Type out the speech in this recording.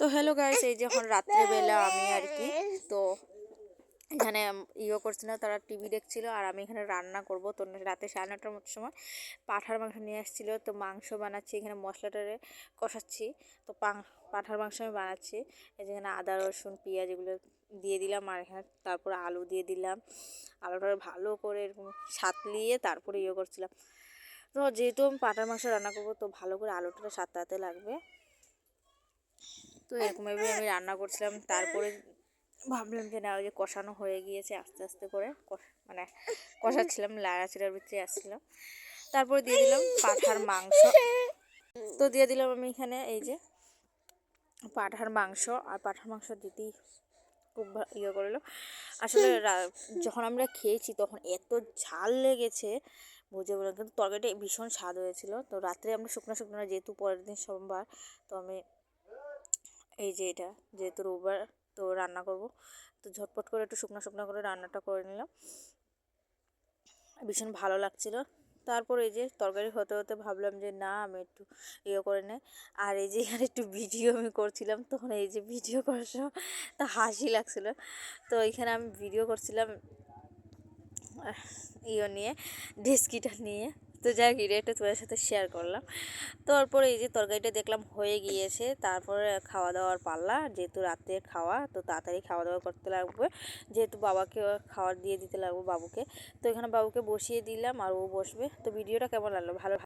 তো hello guys, এই যে এখন রাত্রেবেলা আমি আর কি তো এখানে করছিল, তারা টিভি দেখছিল আর আমি এখানে রান্না করব। তো রাতে 9:30টার মতো সময় পাঁঠার মাংস নিয়ে আসছিল, তো মাংস বানাচ্ছি, এখানে মশলাটারে কষাচ্ছি। তো পাঁঠার মাংস আমি বানাচ্ছি। এই যেখানে আদা রসুন পেঁয়াজ এগুলো দিয়ে দিলাম, আর এখানে তারপরে আলু দিয়ে দিলাম। আলুটা ভালো করে এরকম সাতলিয়ে তারপরে করছিলাম। তো যেহেতু আমি পাঁঠার মাংস রান্না করবো, তো ভালো করে আলুটা সাতলাতে লাগবে। তো এরকমভাবে আমি রান্না করছিলাম। তারপরে ভাবলাম যে না, ওই যে কষানো হয়ে গিয়েছে, আস্তে আস্তে করে মানে কষাচ্ছিলাম, লাড়াচাড়ার ভিতরে আসছিলাম। তারপরে দিয়ে দিলাম পাঁঠার মাংস। তো দিয়ে দিলাম আমি এখানে এই যে পাঁঠার মাংস। আর পাঁঠার মাংস দিতেই খুব করলো। আসলে যখন আমরা খেয়েছি তখন এত ঝাল লেগেছে বুঝে বললাম, কিন্তু তরকারিটা ভীষণ স্বাদ হয়েছিল। তো রাত্রে আমরা শুকনো শুকনো, যেহেতু পরের দিন সোমবার, তো আমি এই যে এটা যেহেতু রোববার তো রান্না করব, তো ঝটপট করে একটু শুকনো শুকনো করে রান্নাটা করে নিলাম। ভীষণ ভালো লাগছিল। তারপর এই যে তরকারি হতে হতে ভাবলাম যে না, আমি একটু করে নেই। আর এই যে এখানে একটু ভিডিও আমি করছিলাম, তখন এই যে ভিডিও করার সময় তা হাসি লাগছিল। তো এখানে আমি ভিডিও করছিলাম নিয়ে, ডেস্কিটা নিয়ে। তো যাই হোক, এটা তোমার সাথে শেয়ার করলাম। তারপরে এই যে তরকারিটা দেখলাম হয়ে গিয়েছে। তারপরে খাওয়া দাওয়ার পাল্লা, যেহেতু রাতে খাওয়া, তো তাড়াতাড়ি খাওয়া দাওয়া করতে লাগবে, যেহেতু বাবাকে খাবার দিয়ে দিতে লাগবে বাবুকে। তো এখানে বাবুকে বসিয়ে দিলাম আর ও বসবে। তো ভিডিওটা কেমন লাগলো? ভালো